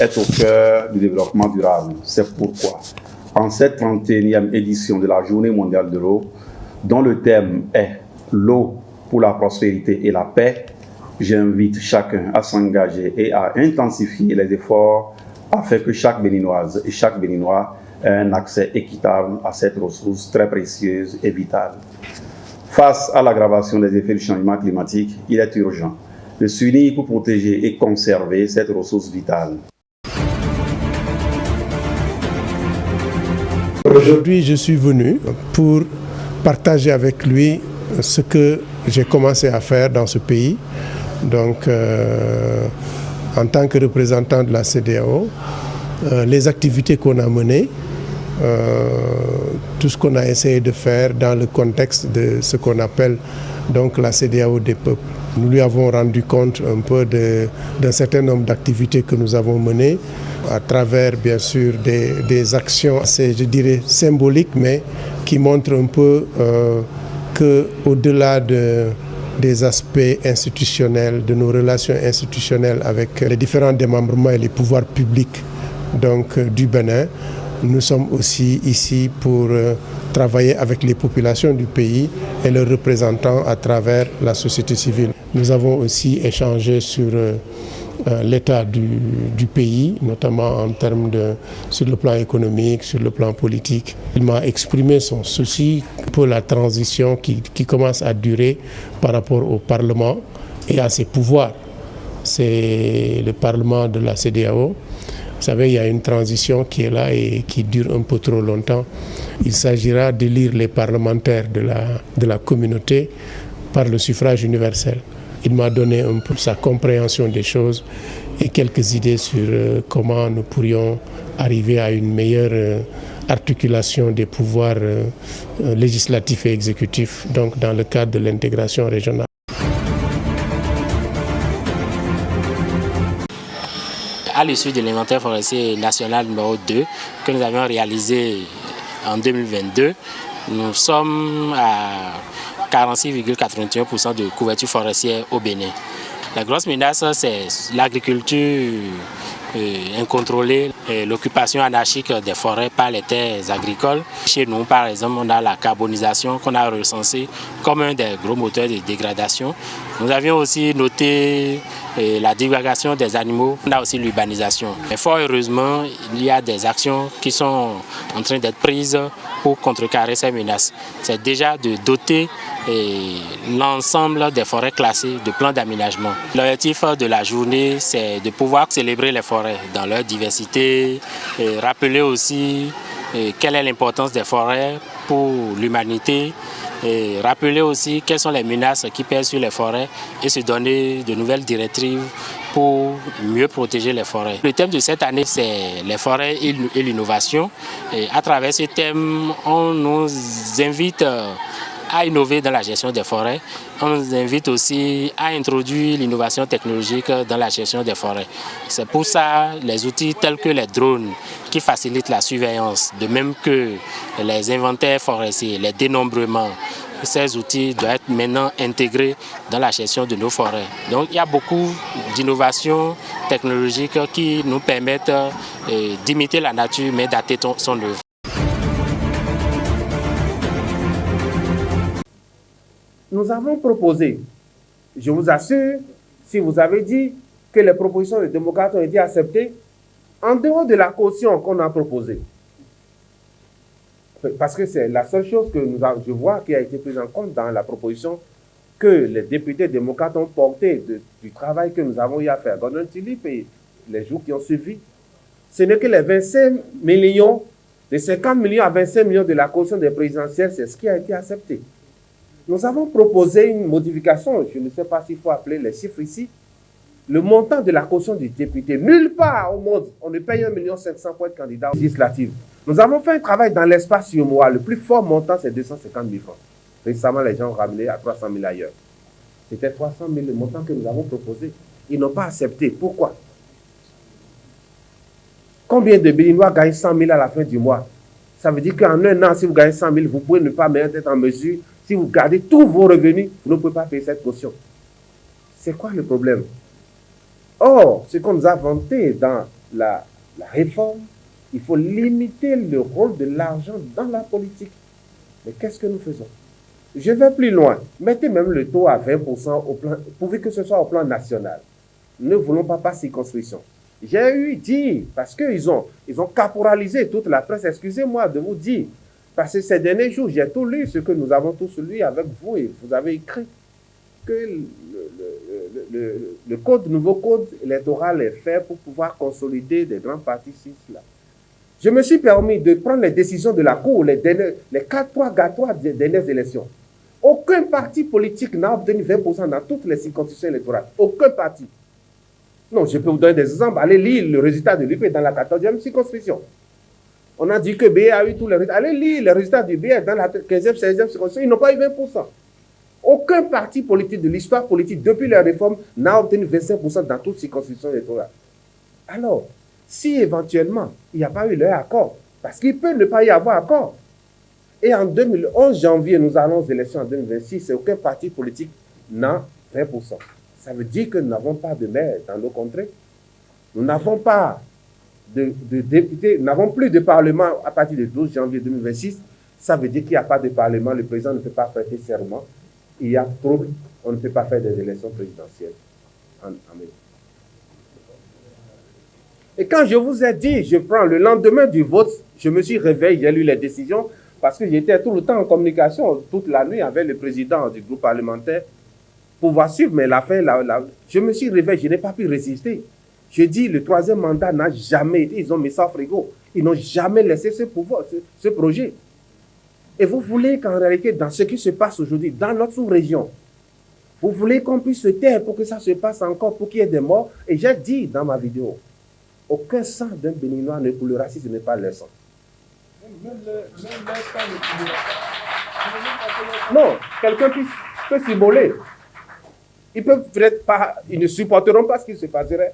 est au cœur du développement durable. C'est pourquoi, en cette 31e édition de la Journée mondiale de l'eau, dont le thème est « L'eau pour la prospérité et la paix », j'invite chacun à s'engager et à intensifier les efforts afin que chaque Béninoise et chaque Béninois ait un accès équitable à cette ressource très précieuse et vitale. Face à l'aggravation des effets du changement climatique, il est urgent de s'unir pour protéger et conserver cette ressource vitale. Aujourd'hui, je suis venu pour partager avec lui ce que j'ai commencé à faire dans ce pays. Donc, en tant que représentant de la CEDEAO, les activités qu'on a menées, tout ce qu'on a essayé de faire dans le contexte de ce qu'on appelle donc la CEDEAO des peuples. Nous lui avons rendu compte un peu d'un certain nombre d'activités que nous avons menées à travers bien sûr des actions assez, je dirais, symboliques, mais qui montrent un peu qu'au-delà des aspects institutionnels, de nos relations institutionnelles avec les différents démembrements et les pouvoirs publics donc, du Bénin, nous sommes aussi ici pour travailler avec les populations du pays et leurs représentants à travers la société civile. Nous avons aussi échangé sur l'état du pays, notamment en termes sur le plan économique, sur le plan politique. Il m'a exprimé son souci pour la transition qui commence à durer par rapport au Parlement et à ses pouvoirs. C'est le Parlement de la CEDEAO. Vous savez, il y a une transition qui est là et qui dure un peu trop longtemps. Il s'agira d'élire les parlementaires de la communauté par le suffrage universel. Il m'a donné un peu sa compréhension des choses et quelques idées sur comment nous pourrions arriver à une meilleure articulation des pouvoirs législatifs et exécutifs, donc dans le cadre de l'intégration régionale. À l'issue de l'inventaire forestier national numéro 2 que nous avions réalisé en 2022, nous sommes à 46,81% de couverture forestière au Bénin. La grosse menace, c'est l'agriculture incontrôlée et l'occupation anarchique des forêts par les terres agricoles. Chez nous, par exemple, on a la carbonisation qu'on a recensée comme un des gros moteurs de dégradation. Nous avions aussi noté la divagation des animaux, on a aussi l'urbanisation. Mais fort heureusement, il y a des actions qui sont en train d'être prises pour contrecarrer ces menaces. C'est déjà de doter l'ensemble des forêts classées de plans d'aménagement. L'objectif de la journée, c'est de pouvoir célébrer les forêts dans leur diversité, et rappeler aussi quelle est l'importance des forêts pour l'humanité, et rappeler aussi quelles sont les menaces qui pèsent sur les forêts et se donner de nouvelles directives pour mieux protéger les forêts. Le thème de cette année, c'est les forêts et l'innovation. Et à travers ce thème, on nous invite à innover dans la gestion des forêts. On nous invite aussi à introduire l'innovation technologique dans la gestion des forêts. C'est pour ça les outils tels que les drones qui facilitent la surveillance, de même que les inventaires forestiers, les dénombrements. Ces outils doivent être maintenant intégrés dans la gestion de nos forêts. Donc il y a beaucoup d'innovations technologiques qui nous permettent d'imiter la nature mais dater son œuvre. Nous avons proposé, je vous assure, si vous avez dit que les propositions des démocrates ont été acceptées, en dehors de la caution qu'on a proposée, parce que c'est la seule chose que je vois qui a été prise en compte dans la proposition que les députés démocrates ont portée du travail que nous avons eu à faire. Gordon Philippe et les jours qui ont suivi, ce n'est que les 25 millions, les 50 millions à 25 millions de la caution des présidentielles, c'est ce qui a été accepté. Nous avons proposé une modification, je ne sais pas s'il faut appeler les chiffres ici, le montant de la caution du député. Nulle part au monde, on ne paye 1,5 million pour être candidat aux législatives. Nous avons fait un travail dans l'espace UEMOA. Le plus fort montant, c'est 250 000 francs. Récemment, les gens ont ramené à 300 000 ailleurs. C'était 300 000 le montant que nous avons proposé. Ils n'ont pas accepté. Pourquoi? Combien de Béninois gagnent 100 000 à la fin du mois? Ça veut dire qu'en un an, si vous gagnez 100 000, vous pouvez ne pas être en mesure. Si vous gardez tous vos revenus, vous ne pouvez pas payer cette caution. C'est quoi le problème? Or, ce qu'on nous a vanté dans la réforme, il faut limiter le rôle de l'argent dans la politique. Mais qu'est-ce que nous faisons? Je vais plus loin. Mettez même le taux à 20% au plan, pourvu que ce soit au plan national. Nous ne voulons pas par circonscription. J'ai eu dit, parce qu'ils ont caporalisé toute la presse, excusez-moi de vous dire, parce que ces derniers jours, j'ai tout lu, ce que nous avons tous lu avec vous, et vous avez écrit que le nouveau code électoral est fait pour pouvoir consolider des grands partis là. Je me suis permis de prendre les décisions de la Cour, les 4-3 gâtoirs des dernières élections. Aucun parti politique n'a obtenu 20% dans toutes les circonscriptions électorales. Aucun parti. Non, je peux vous donner des exemples. Allez lire le résultat de l'UP dans la 14e circonscription. On a dit que BA a eu tous les résultats. Allez lire les résultats du BA dans la 15e, 16e circonscription. Ils n'ont pas eu 20%. Aucun parti politique de l'histoire politique, depuis la réforme, n'a obtenu 25% dans toutes les circonscriptions électorales. Alors, si éventuellement, il n'y a pas eu leur accord, parce qu'il peut ne pas y avoir accord. Et en 2011 janvier, nous allons aux élections en 2026, et aucun parti politique n'a 20%. Ça veut dire que nous n'avons pas de maire dans nos contrées. Nous n'avons pas de députés, nous n'avons plus de parlement à partir du 12 janvier 2026. Ça veut dire qu'il n'y a pas de parlement, le président ne peut pas prêter serment. Il y a trouble, on ne peut pas faire des élections présidentielles en Amérique. Et quand je vous ai dit, je prends le lendemain du vote, je me suis réveillé, j'ai lu les décisions, parce que j'étais tout le temps en communication, toute la nuit avec le président du groupe parlementaire, pour voir suivre, mais je me suis réveillé, je n'ai pas pu résister. Je dis, le troisième mandat n'a jamais été, ils ont mis ça au frigo, ils n'ont jamais laissé ce projet. Et vous voulez qu'en réalité, dans ce qui se passe aujourd'hui, dans notre sous-région, vous voulez qu'on puisse se taire pour que ça se passe encore, pour qu'il y ait des morts. Et j'ai dit dans ma vidéo, aucun sang d'un Béninois ne coulera si ce n'est pas leur sang. Non, quelqu'un peut s'immoler. Ils peuvent peut-être pas, ils ne supporteront pas ce qui se passerait.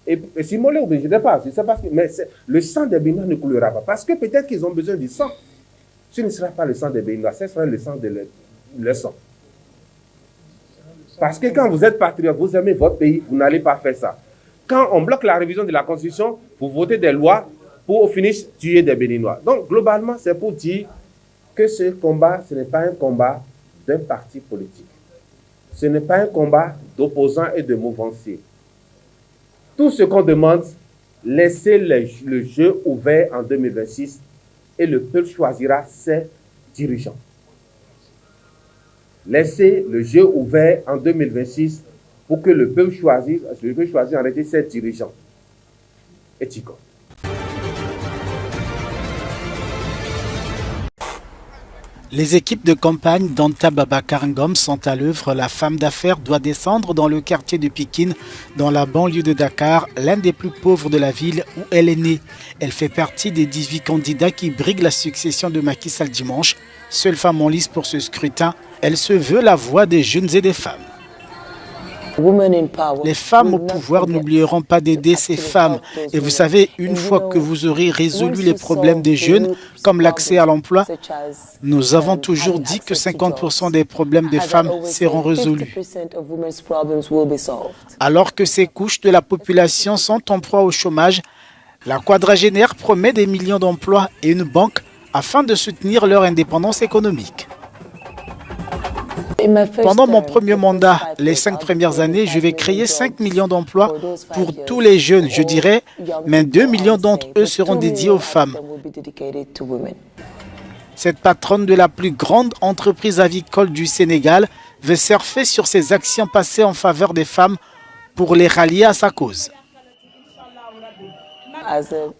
Et s'immoler, je ne sais pas, mais le sang des Béninois ne coulera pas. Parce que peut-être qu'ils ont besoin du sang. Ce ne sera pas le sang des Béninois, ce sera le sang de leur sang. Parce que quand vous êtes patriote, vous aimez votre pays, vous n'allez pas faire ça. Quand on bloque la révision de la Constitution, vous votez des lois pour au finish tuer des Béninois. Donc globalement, c'est pour dire que ce combat, ce n'est pas un combat d'un parti politique. Ce n'est pas un combat d'opposants et de mouvanciers. Tout ce qu'on demande, laissez le jeu ouvert en 2026 et le peuple choisira ses dirigeants. Laissez le jeu ouvert en 2026 pour que le peuple choisisse en réalité ses dirigeants. Et Tico. Les équipes de campagne d'Anta Babacar Ngom sont à l'œuvre. La femme d'affaires doit descendre dans le quartier de Pikine, dans la banlieue de Dakar, l'un des plus pauvres de la ville où elle est née. Elle fait partie des 18 candidats qui briguent la succession de Macky Sall dimanche. Seule femme en lice pour ce scrutin, elle se veut la voix des jeunes et des femmes. Les femmes au pouvoir n'oublieront pas d'aider ces femmes. Et vous savez, une fois que vous aurez résolu les problèmes des jeunes, comme l'accès à l'emploi, nous avons toujours dit que 50% des problèmes des femmes seront résolus. Alors que ces couches de la population sont en proie au chômage, la quadragénaire promet des millions d'emplois et une banque afin de soutenir leur indépendance économique. Pendant mon premier mandat, les 5 premières années, je vais créer 5 millions d'emplois pour tous les jeunes, je dirais, mais 2 millions d'entre eux seront dédiés aux femmes. Cette patronne de la plus grande entreprise avicole du Sénégal veut surfer sur ses actions passées en faveur des femmes pour les rallier à sa cause.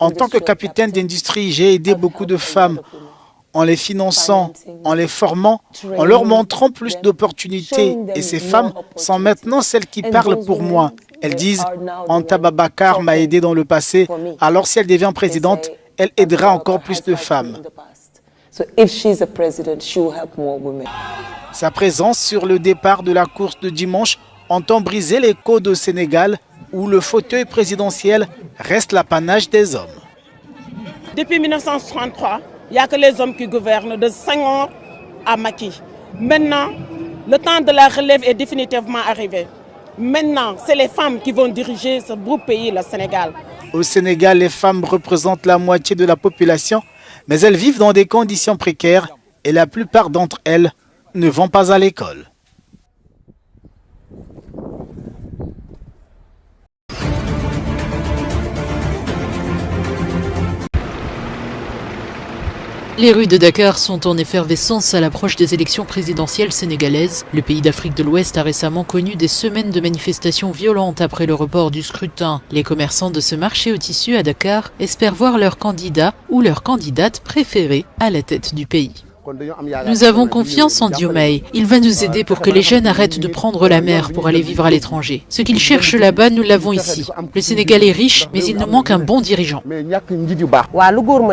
En tant que capitaine d'industrie, j'ai aidé beaucoup de femmes en les finançant, en les formant, en leur montrant plus d'opportunités. Et ces femmes sont maintenant celles qui parlent pour moi. Elles disent « Anta Babacar m'a aidé dans le passé, alors si elle devient présidente, elle aidera encore plus de femmes. » Sa présence sur le départ de la course de dimanche entend briser les codes au Sénégal, où le fauteuil présidentiel reste l'apanage des hommes. Depuis 1963, il n'y a que les hommes qui gouvernent, de Senghor à Macky. Maintenant, le temps de la relève est définitivement arrivé. Maintenant, c'est les femmes qui vont diriger ce beau pays, le Sénégal. Au Sénégal, les femmes représentent la moitié de la population, mais elles vivent dans des conditions précaires et la plupart d'entre elles ne vont pas à l'école. Les rues de Dakar sont en effervescence à l'approche des élections présidentielles sénégalaises. Le pays d'Afrique de l'Ouest a récemment connu des semaines de manifestations violentes après le report du scrutin. Les commerçants de ce marché au tissu à Dakar espèrent voir leur candidat ou leur candidate préférée à la tête du pays. Nous avons confiance en Diomaye. Il va nous aider pour que les jeunes arrêtent de prendre la mer pour aller vivre à l'étranger. Ce qu'ils cherchent là-bas, nous l'avons ici. Le Sénégal est riche, mais il nous manque un bon dirigeant.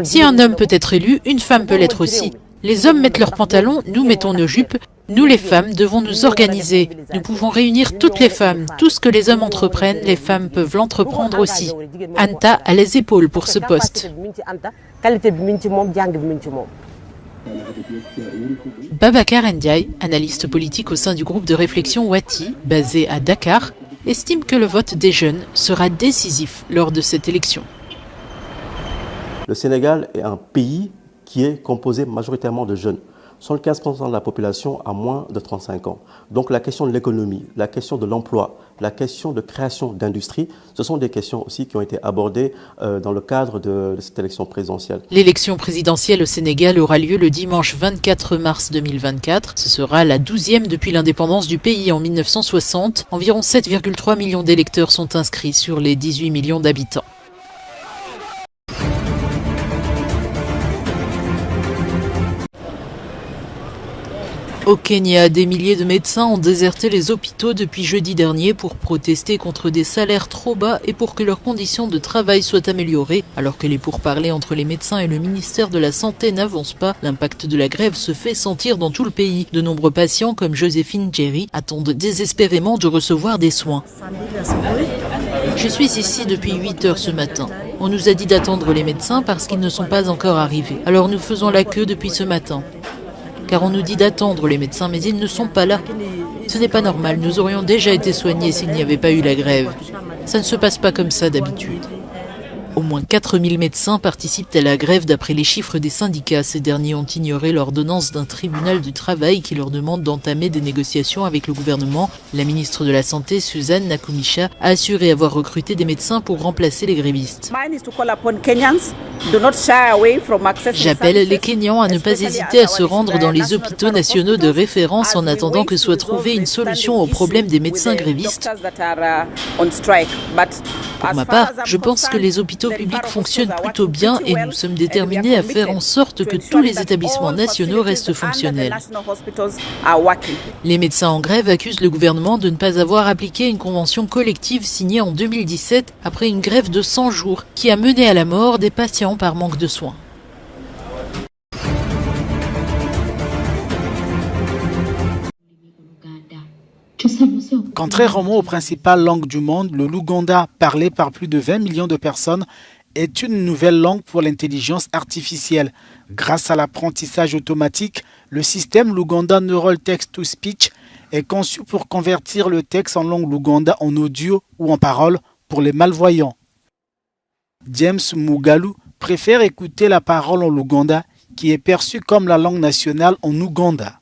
Si un homme peut être élu, une femme peut l'être aussi. Les hommes mettent leurs pantalons, nous mettons nos jupes. Nous, les femmes, devons nous organiser. Nous pouvons réunir toutes les femmes. Tout ce que les hommes entreprennent, les femmes peuvent l'entreprendre aussi. Anta a les épaules pour ce poste. Babacar Ndiaye, analyste politique au sein du groupe de réflexion Wati, basé à Dakar, estime que le vote des jeunes sera décisif lors de cette élection. Le Sénégal est un pays qui est composé majoritairement de jeunes. 75% de la population a moins de 35 ans. Donc la question de l'économie, la question de l'emploi, la question de création d'industrie, ce sont des questions aussi qui ont été abordées dans le cadre de cette élection présidentielle. L'élection présidentielle au Sénégal aura lieu le dimanche 24 mars 2024. Ce sera la 12e depuis l'indépendance du pays en 1960. Environ 7,3 millions d'électeurs sont inscrits sur les 18 millions d'habitants. Au Kenya, des milliers de médecins ont déserté les hôpitaux depuis jeudi dernier pour protester contre des salaires trop bas et pour que leurs conditions de travail soient améliorées. Alors que les pourparlers entre les médecins et le ministère de la Santé n'avancent pas, l'impact de la grève se fait sentir dans tout le pays. De nombreux patients, comme Joséphine Jerry, attendent désespérément de recevoir des soins. Je suis ici depuis 8 heures ce matin. On nous a dit d'attendre les médecins parce qu'ils ne sont pas encore arrivés. Alors nous faisons la queue depuis ce matin. Car on nous dit d'attendre les médecins, mais ils ne sont pas là. Ce n'est pas normal, nous aurions déjà été soignés s'il n'y avait pas eu la grève. Ça ne se passe pas comme ça d'habitude. Au moins 4000 médecins participent à la grève d'après les chiffres des syndicats. Ces derniers ont ignoré l'ordonnance d'un tribunal du travail qui leur demande d'entamer des négociations avec le gouvernement. La ministre de la Santé, Suzanne Nakumisha, a assuré avoir recruté des médecins pour remplacer les grévistes. J'appelle les Kenyans à ne pas hésiter à se rendre dans les hôpitaux nationaux de référence en attendant que soit trouvée une solution au problème des médecins grévistes. Pour ma part, je pense que les hôpitaux publics fonctionnent plutôt bien et nous sommes déterminés à faire en sorte que tous les établissements nationaux restent fonctionnels. Les médecins en grève accusent le gouvernement de ne pas avoir appliqué une convention collective signée en 2017 après une grève de 100 jours qui a mené à la mort des patients par manque de soins. Contrairement aux principales langues du monde, le Luganda, parlé par plus de 20 millions de personnes, est une nouvelle langue pour l'intelligence artificielle. Grâce à l'apprentissage automatique, le système Luganda Neural Text-to-Speech est conçu pour convertir le texte en langue Luganda en audio ou en parole pour les malvoyants. James Mugalu préfère écouter la parole en Luganda, qui est perçue comme la langue nationale en Ouganda.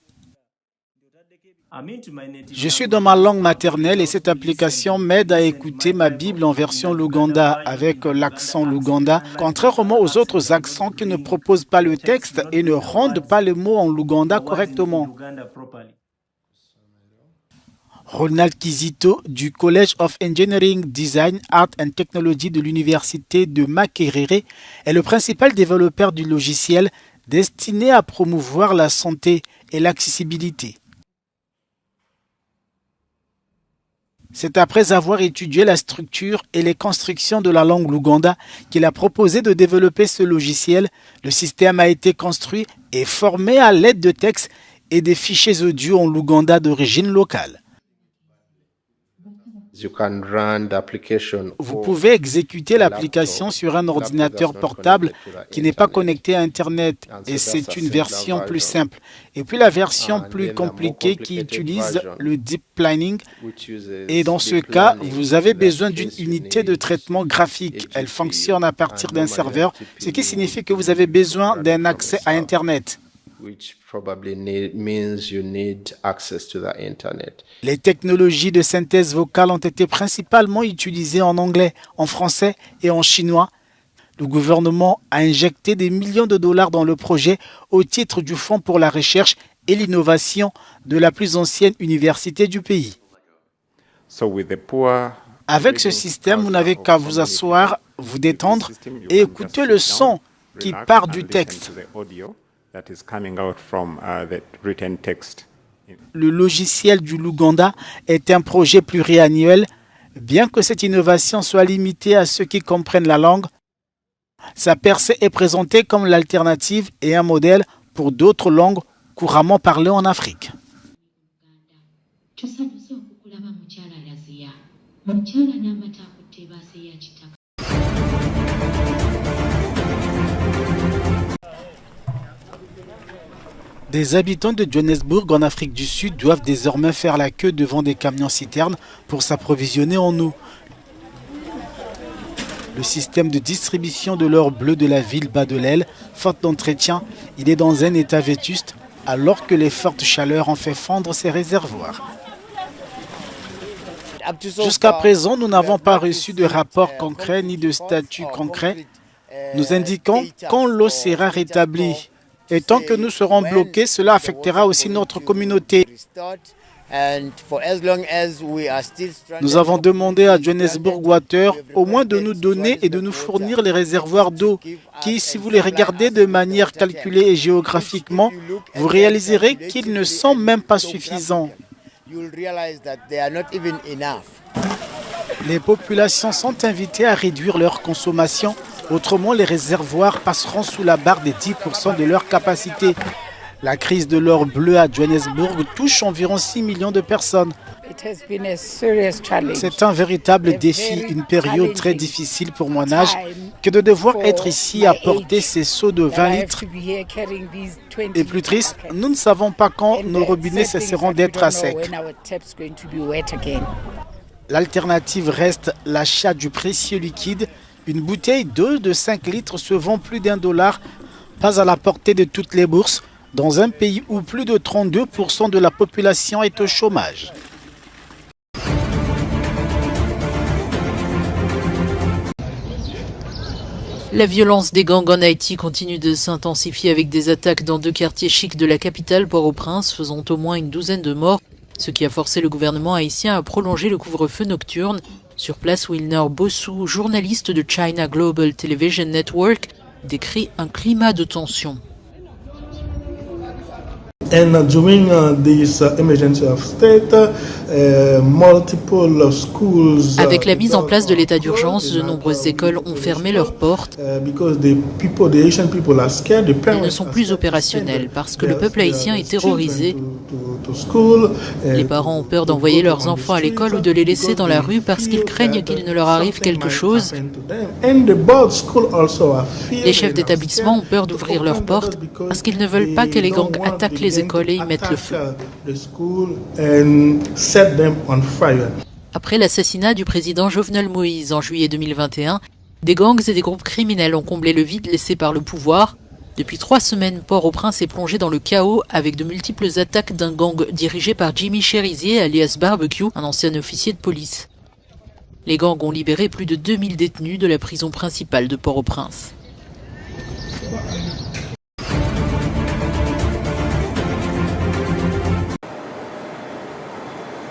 Je suis dans ma langue maternelle et cette application m'aide à écouter ma Bible en version Luganda avec l'accent Luganda, contrairement aux autres accents qui ne proposent pas le texte et ne rendent pas les mots en Luganda correctement. Ronald Kizito du College of Engineering, Design, Art and Technology de l'Université de Makerere est le principal développeur du logiciel destiné à promouvoir la santé et l'accessibilité. C'est après avoir étudié la structure et les constructions de la langue Luganda qu'il a proposé de développer ce logiciel. Le système a été construit et formé à l'aide de textes et des fichiers audio en Luganda d'origine locale. Vous pouvez exécuter l'application sur un ordinateur portable qui n'est pas connecté à Internet et c'est une version plus simple. Et puis la version plus compliquée qui utilise le deep learning. Et dans ce cas, vous avez besoin d'une unité de traitement graphique. Elle fonctionne à partir d'un serveur, ce qui signifie que vous avez besoin d'un accès à Internet. Les technologies de synthèse vocale ont été principalement utilisées en anglais, en français et en chinois. Le gouvernement a injecté des millions de dollars dans le projet au titre du Fonds pour la recherche et l'innovation de la plus ancienne université du pays. Avec ce système, vous n'avez qu'à vous asseoir, vous détendre et écouter le son qui part du texte. Le logiciel du Luganda est un projet pluriannuel. Bien que cette innovation soit limitée à ceux qui comprennent la langue, sa percée est présentée comme l'alternative et un modèle pour d'autres langues couramment parlées en Afrique. Des habitants de Johannesburg en Afrique du Sud doivent désormais faire la queue devant des camions-citernes pour s'approvisionner en eau. Le système de distribution de l'or bleu de la ville bat de l'aile, faute d'entretien, il est dans un état vétuste alors que les fortes chaleurs ont fait fondre ses réservoirs. Jusqu'à présent, nous n'avons pas reçu de rapport concret ni de statut concret nous indiquant quand l'eau sera rétablie. Et tant que nous serons bloqués, cela affectera aussi notre communauté. Nous avons demandé à Johannesburg Water au moins de nous donner et de nous fournir les réservoirs d'eau qui, si vous les regardez de manière calculée et géographiquement, vous réaliserez qu'ils ne sont même pas suffisants. Les populations sont invitées à réduire leur consommation. Autrement, les réservoirs passeront sous la barre des 10% de leur capacité. La crise de l'or bleu à Johannesburg touche environ 6 millions de personnes. C'est un véritable défi, une période très difficile pour mon âge que de devoir être ici à porter ces seaux de 20 litres. Et plus triste, nous ne savons pas quand nos robinets cesseront d'être à sec. L'alternative reste l'achat du précieux liquide. Une bouteille d'eau de 5 litres se vend plus d'$1, pas à la portée de toutes les bourses, dans un pays où plus de 32% de la population est au chômage. La violence des gangs en Haïti continue de s'intensifier avec des attaques dans 2 quartiers chics de la capitale, Port-au-Prince, faisant au moins une douzaine de morts, ce qui a forcé le gouvernement haïtien à prolonger le couvre-feu nocturne. Sur place, Wilner Bossou, journaliste de China Global Television Network, décrit un climat de tension. And during this emergency of state, multiple schools. Avec la mise en place de l'état d'urgence, de nombreuses écoles ont fermé leurs portes. Elles ne sont plus opérationnelles parce que le peuple haïtien est terrorisé. Les parents ont peur d'envoyer leurs enfants à l'école ou de les laisser dans la rue parce qu'ils craignent qu'il ne leur arrive quelque chose. Les chefs d'établissement ont peur d'ouvrir leurs portes parce qu'ils ne veulent pas que les gangs attaquent les écoles et y mettent le feu. Après l'assassinat du président Jovenel Moïse en juillet 2021, des gangs et des groupes criminels ont comblé le vide laissé par le pouvoir. Depuis 3 semaines, Port-au-Prince est plongé dans le chaos avec de multiples attaques d'un gang dirigé par Jimmy Cherizier, alias Barbecue, un ancien officier de police. Les gangs ont libéré plus de 2000 détenus de la prison principale de Port-au-Prince.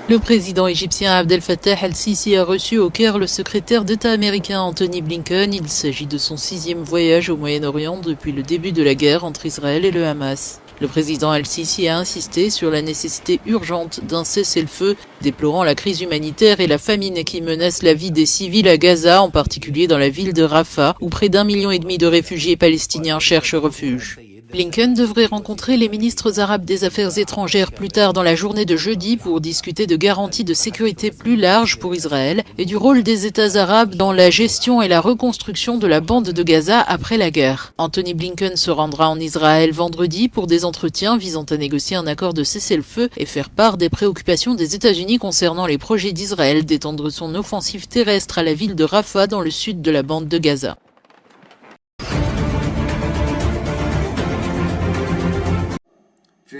Le président égyptien Abdel Fattah al-Sisi a reçu au Caire le secrétaire d'État américain Anthony Blinken. Il s'agit de son 6e voyage au Moyen-Orient depuis le début de la guerre entre Israël et le Hamas. Le président al-Sisi a insisté sur la nécessité urgente d'un cessez-le-feu, déplorant la crise humanitaire et la famine qui menacent la vie des civils à Gaza, en particulier dans la ville de Rafah, où près d'1,5 million de réfugiés palestiniens cherchent refuge. Blinken devrait rencontrer les ministres arabes des Affaires étrangères plus tard dans la journée de jeudi pour discuter de garanties de sécurité plus larges pour Israël et du rôle des États arabes dans la gestion et la reconstruction de la bande de Gaza après la guerre. Anthony Blinken se rendra en Israël vendredi pour des entretiens visant à négocier un accord de cessez-le-feu et faire part des préoccupations des États-Unis concernant les projets d'Israël d'étendre son offensive terrestre à la ville de Rafah dans le sud de la bande de Gaza.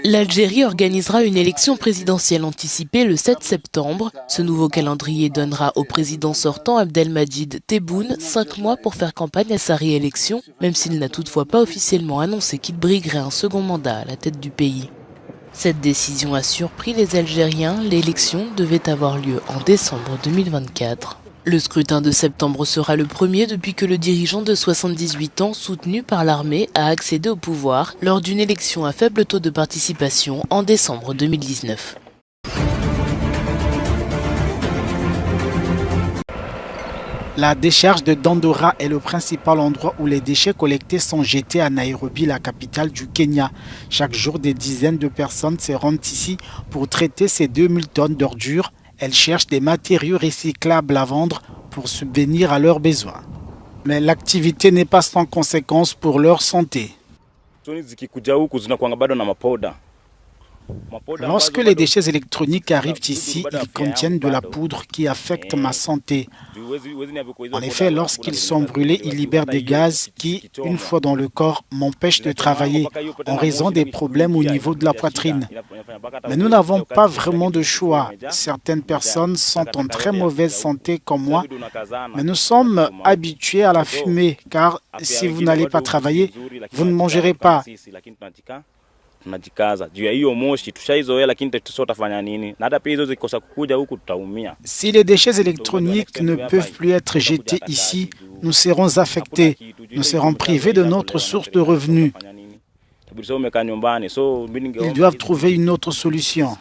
L'Algérie organisera une élection présidentielle anticipée le 7 septembre. Ce nouveau calendrier donnera au président sortant Abdelmadjid Tebboune 5 mois pour faire campagne à sa réélection, même s'il n'a toutefois pas officiellement annoncé qu'il briguerait un second mandat à la tête du pays. Cette décision a surpris les Algériens. L'élection devait avoir lieu en décembre 2024. Le scrutin de septembre sera le premier depuis que le dirigeant de 78 ans, soutenu par l'armée, a accédé au pouvoir lors d'une élection à faible taux de participation en décembre 2019. La décharge de Dandora est le principal endroit où les déchets collectés sont jetés à Nairobi, la capitale du Kenya. Chaque jour, des dizaines de personnes se rendent ici pour traiter ces 2000 tonnes d'ordures. Elles cherchent des matériaux recyclables à vendre pour subvenir à leurs besoins. Mais l'activité n'est pas sans conséquences pour leur santé. Lorsque les déchets électroniques arrivent ici, ils contiennent de la poudre qui affecte ma santé. En effet, lorsqu'ils sont brûlés, ils libèrent des gaz qui, une fois dans le corps, m'empêchent de travailler en raison des problèmes au niveau de la poitrine. Mais nous n'avons pas vraiment de choix. Certaines personnes sont en très mauvaise santé comme moi, mais nous sommes habitués à la fumée, car si vous n'allez pas travailler, vous ne mangerez pas. Si les déchets électroniques ne peuvent plus être jetés ici, nous serons affectés. Nous serons privés de notre source de revenus. Ils doivent trouver une autre solution.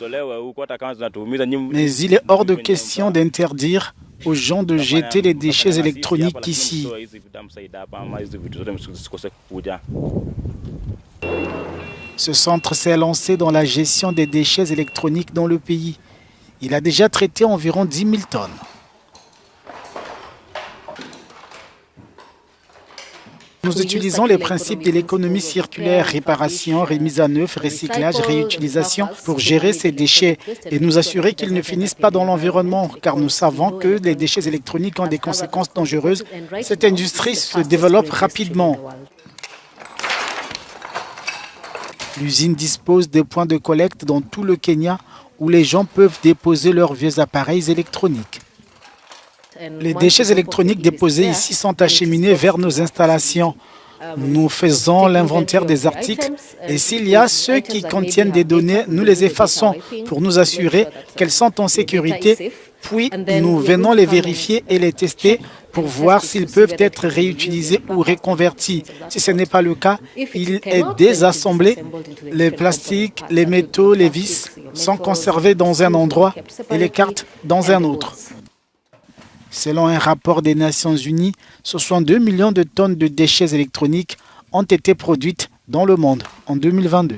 Mais il est hors de question d'interdire aux gens de jeter les déchets électroniques ici. Ce centre s'est lancé dans la gestion des déchets électroniques dans le pays. Il a déjà traité environ 10 000 tonnes. Nous utilisons les principes de l'économie circulaire, réparation, remise à neuf, recyclage, réutilisation pour gérer ces déchets et nous assurer qu'ils ne finissent pas dans l'environnement, car nous savons que les déchets électroniques ont des conséquences dangereuses. Cette industrie se développe rapidement. L'usine dispose de points de collecte dans tout le Kenya où les gens peuvent déposer leurs vieux appareils électroniques. Les déchets électroniques déposés ici sont acheminés vers nos installations. Nous faisons l'inventaire des articles et s'il y a ceux qui contiennent des données, nous les effaçons pour nous assurer qu'elles sont en sécurité. Puis nous venons les vérifier et les tester pour voir s'ils peuvent être réutilisés ou reconvertis. Si ce n'est pas le cas, il est désassemblé. Les plastiques, les métaux, les vis sont conservés dans un endroit et les cartes dans un autre. Selon un rapport des Nations Unies, 62 millions de tonnes de déchets électroniques ont été produites dans le monde en 2022.